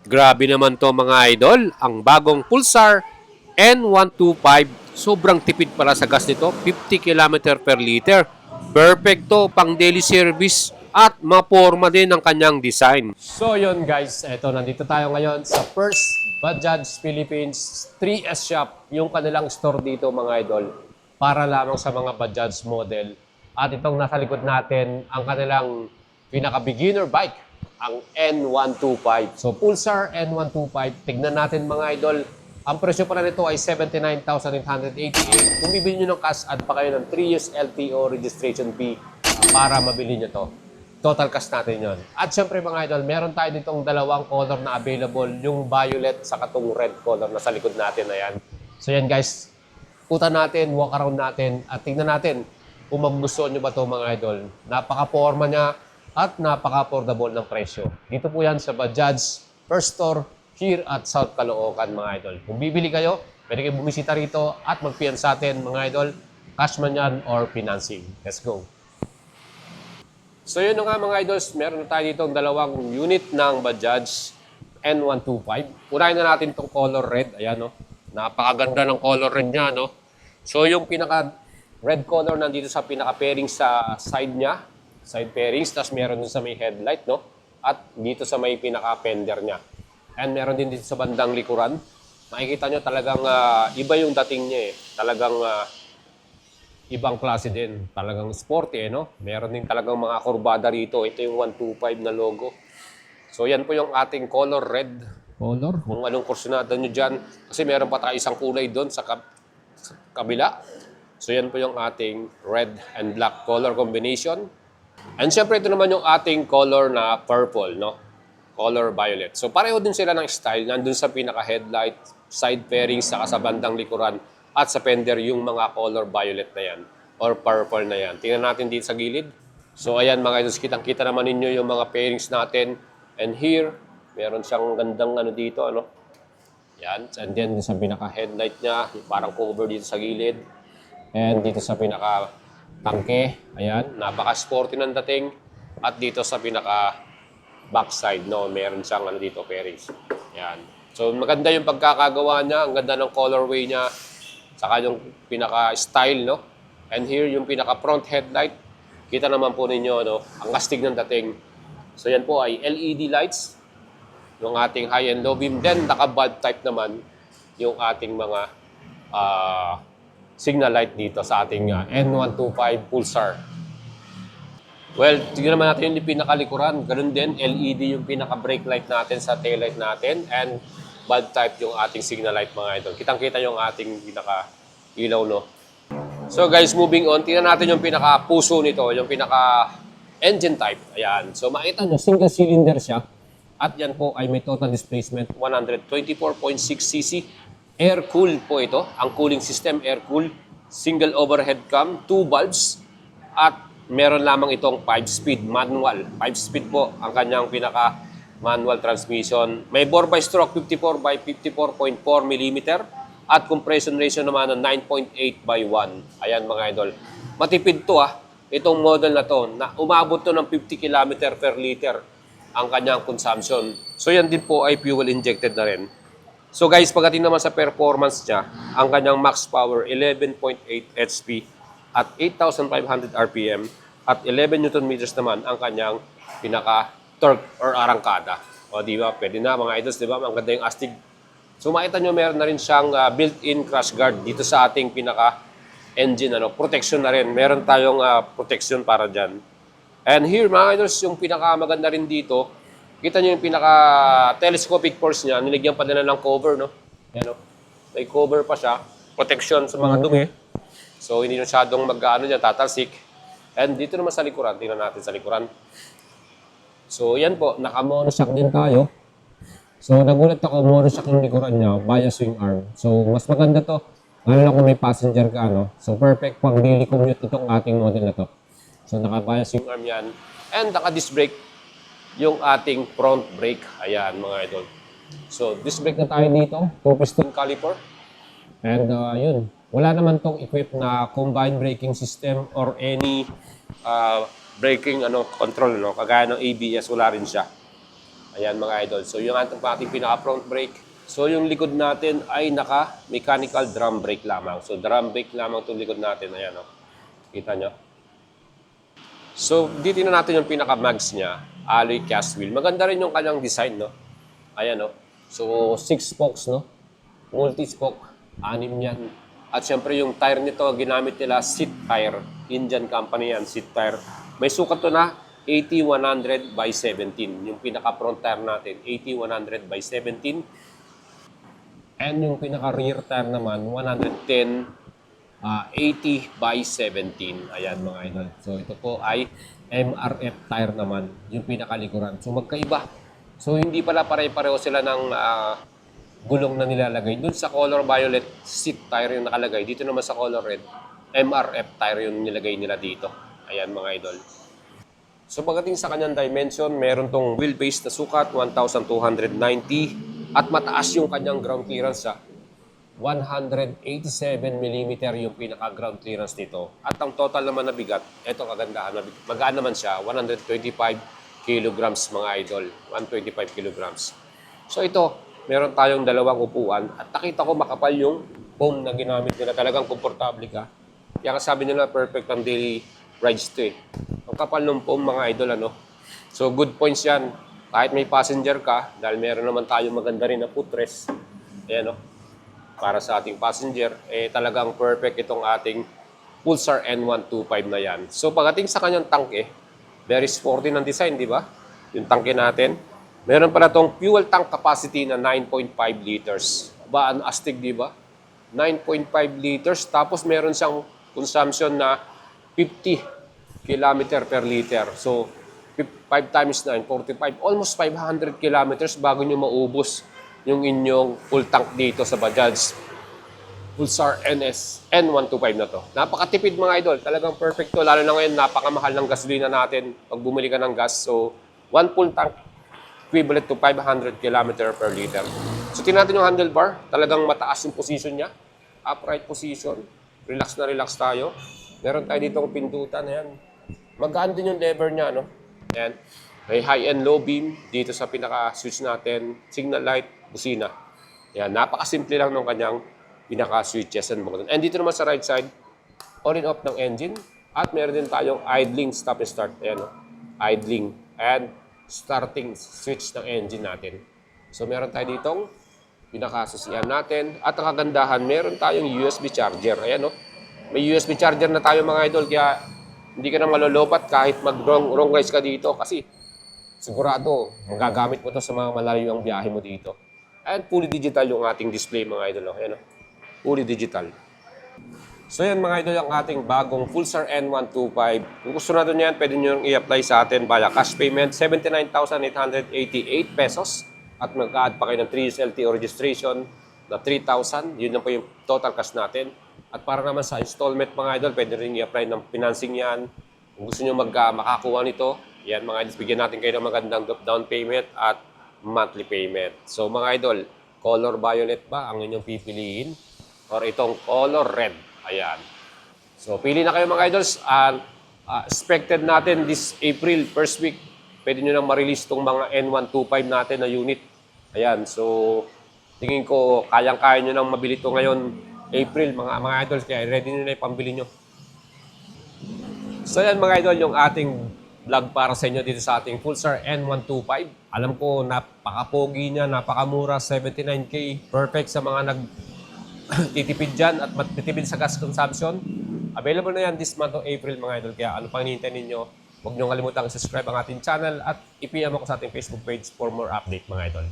Grabe naman to mga idol, ang bagong Pulsar N125. Sobrang tipid pala sa gas nito, 50 km per liter. Perfecto pang daily service at maporma din ang kanyang design. So yun guys, eto nandito tayo ngayon sa First Bajaj Philippines 3S Shop, yung kanilang store dito mga idol, para lamang sa mga Bajaj model. At itong nasa likod natin, ang kanilang pinaka-beginner bike, ang N125. So Pulsar N125, tignan natin mga idol. Ang presyo pala nito ay 79,888. Kung bibili nyo ng cash, add pa kayo ng 3 years LTO registration fee para mabili nyo to. Total cash natin yon. At syempre mga idol, meron tayo ditong dalawang color na available. Yung violet sa katong red color na sa likod natin. Ayan. So yan guys, putan natin, walk around natin, at tingnan natin kung magustuhan nyo ba to mga idol. Napaka-forma niya at napaka-affordable ng presyo. Dito po yan sa Bajaj First Store here at South Caloocan mga idol. Kung bibili kayo, pwede kayo bumisita rito at magpiyan sa atin mga idol. Cash man yan or financing. Let's go. So yun nga mga idols, meron na tayo dito dalawang unit ng Bajaj N125. Unahin na natin itong color red. Ayan, no? Napakaganda ng color red niya. No? So yung pinaka red color nandito sa pinaka pairing sa side niya. Side pairings. Tapos meron din sa may headlight. No? At dito sa may pinaka fender niya. And meron din dito sa bandang likuran. Makikita nyo talagang iba yung dating niya eh. Talagang ibang klase din. Talagang sporty eh, no? Meron din talagang mga kurbada rito. Ito yung 125 na logo. So yan po yung ating color red. Color? Kung anong kursunada nyo dyan. Kasi meron pa tayo isang kulay doon sa kabila. So yan po yung ating red and black color combination. And syempre ito naman yung ating color na purple, no? Color violet. So pareho din sila ng style. Nandun sa pinaka-headlight, side pairings, saka sa bandang likuran, at sa fender yung mga color violet na yan or purple na yan. Tingnan natin dito sa gilid. So ayan mga idols, kitang-kita naman ninyo yung mga pairings natin. And here, meron siyang gandang ano dito, ano? Yan. And then sa pinaka-headlight niya, parang cover dito sa gilid. And dito sa pinaka-tangke, ayan, napaka-sporty ng dating. At dito sa pinaka backside, no, meron siyang ano dito, pairings. Yan. So maganda yung pagkakagawa niya, ang ganda ng colorway niya, saka yung pinaka-style, no. And here yung pinaka-front headlight. Kita naman po ninyo, no, ang astig ng dating. So yan po ay LED lights, yung ating high and low beam. Then naka-bulb type naman yung ating mga signal light dito sa ating N125 Pulsar. Well, tignan naman natin yung pinakalikuran. Ganun din, LED yung pinaka-brake light natin sa tail light natin, and bulb type yung ating signal light mga idol. Kitang-kita yung ating pinaka-ilaw, no? So guys, moving on, tignan natin yung pinaka-puso nito, yung pinaka-engine type. Ayan. So makita nyo, single cylinder siya. At yan po ay may total displacement 124.6cc. Air-cooled po ito. Ang cooling system, air-cooled. Single overhead cam, 2 bulbs. At meron lamang itong 5-speed manual. 5-speed po ang kanyang pinaka-manual transmission. May bore by stroke 54 by 54.4 mm at compression ratio naman ng 9.8 by 1. Ayan mga idol. Matipid to itong model na to. Na umabot to ng 50 km per liter ang kanyang consumption. So yan din po ay fuel injected na rin. So guys, pagdating naman sa performance niya, ang kanyang max power 11.8 HP at 8,500 RPM at 11 Nm naman ang kanyang pinaka-torque or arangkada. O di ba? Pwede na mga idols, di ba? Ang ganda yung astig. So makita nyo, meron na rin siyang built-in crash guard dito sa ating pinaka-engine. Protection na rin. Meron tayong protection para dyan. And here mga idols, yung pinaka-maganda rin dito, kita nyo yung pinaka-telescopic force niya. Niligyan pa nila ng cover, no? Yan, no? May cover pa siya. Protection sa mga dumi. So, hindi masyadong mag-ano niya, tatalsik. And dito naman sa likuran, tingnan natin sa likuran. So, yan po, naka-monoshock din tayo. So, nagulat ako, monoshock yung likuran niya via swing arm. So, mas maganda to. Lalo lang kung may passenger ka, no? So, perfect pang daily commute itong ating model na to. So, naka-via swing arm yan. And naka-disc brake yung ating front brake. Ayan, mga idol. So, disc brake na tayo dito. 2-piston caliper. And, yun. Wala naman tong equipped na combined braking system or any braking control, no? Kagaya ng ABS, wala rin siya. Ayan mga idol. So yung ating pinaka-front brake. So yung likod natin ay naka-mechanical drum brake lamang. So drum brake lamang itong likod natin. Ayan o. Kita nyo? So dito na natin yung pinaka-mags niya. Alloy cast wheel. Maganda rin yung kanyang design, no? Ayan o. So 6 spokes, no? Multi-spoke. 6 yan. At syempre yung tire nito, ginamit nila seat tire. Indian company yan, seat tire. May sukat to na 80-100 by 17. Yung pinaka-front tire natin, 80-100 by 17. And yung pinaka-rear tire naman, 110 80 by 17. Ayan mga idol. So ito po ay MRF tire naman, yung pinaka-likuran. So magkaiba. So hindi pala pare-pareho sila ng gulong na nilalagay. Doon sa color violet, seat tire yung nakalagay. Dito naman sa color red, MRF tire yung nilagay nila dito. Ayan mga idol. So pagdating sa kanyang dimension, meron tong wheelbase na sukat, 1,290. At mataas yung kanyang ground clearance sa 187 mm yung pinaka-ground clearance nito. At ang total naman na bigat, eto kagandahan, magaan naman siya, 125 kilograms mga idol. 125 kilograms. So ito, meron tayong dalawang upuan at nakita ko makapal yung foam na ginamit nila. Talagang komportable ka. Kaya sabi nila perfect ang daily rides to eh. Ang kapal ng foam mga idol ano. So good points yan. Kahit may passenger ka, dahil meron naman tayong maganda rin na footrest. Ayan o. Para sa ating passenger, eh talagang perfect itong ating Pulsar N125 na yan. So pagdating sa kanyang tangke, very sporty ng design, di ba? Yung tangke natin. Meron pala itong fuel tank capacity na 9.5 liters. Ba, ang astig, di ba? 9.5 liters. Tapos meron siyang consumption na 50 kilometer per liter. So 5 times 9, 45. Almost 500 kilometers bago nyo maubos yung inyong full tank dito sa Bajaj Pulsar N125 na to. Napakatipid mga idol. Talagang perfect to. Lalo na ngayon, napakamahal ng gasolina natin pag bumili ka ng gas. So, 1 full tank equivalent to 500 km per liter. So, tingnan natin yung handlebar. Talagang mataas yung position niya. Upright position. Relax na relax tayo. Meron tayo ditong pindutan. Ayan. Magaan din yung lever niya. No? Ayan. May high and low beam dito sa pinaka-switch natin. Signal light, busina. Ayan. Napakasimple lang ng kanyang pinaka-switches and button. And dito naman sa right side, on and off ng engine. At meron din tayong idling, stop and start. Ayan. No? Idling and starting switch ng engine natin. So, meron tayo ditong pinakasusian natin. At ang kagandahan, meron tayong USB charger. Ayan, no? May USB charger na tayo mga idol. Kaya, hindi ka na malolopat kahit mag-wrong race ka dito. Kasi, sigurado, magagamit mo to sa mga malayo ang biyahe mo dito. And fully digital yung ating display mga idol. Ayan, no? Fully digital. So yan mga idol, ang ating bagong Pulsar N125. Kung gusto natin yan, pwede nyo i-apply sa atin via cash payment, 79,888 pesos. At mag-add pa kayo ng 3 years LTO registration na 3,000. Yun lang po yung total cash natin. At para naman sa installment mga idol, pwede rin i-apply ng financing yan. Kung gusto nyo makakuha nito, yan mga idol, bigyan natin kayo ng magandang down payment at monthly payment. So mga idol, color violet ba ang inyong pipiliin? Or itong color red? Ayan. So, pili na kayo mga idols. Expected natin this April, first week, pwede nyo nang ma-release itong mga N125 natin na unit. Ayan. So, tingin ko, kayang-kaya nyo nang mabili ito ngayon, April, mga idols. Kaya ready nyo na ipambili nyo. So, yan mga idol, yung ating vlog para sa inyo dito sa ating Pulsar N125. Alam ko, napaka-pogi niya, napaka-mura, 79K. Perfect sa mga titipid dyan at matitipid sa gas consumption. Available na yan this month of April mga idol. Kaya ano pang hinihintay ninyo, huwag nyo kalimutang subscribe ang ating channel at i-PM ako sa ating Facebook page for more update mga idol.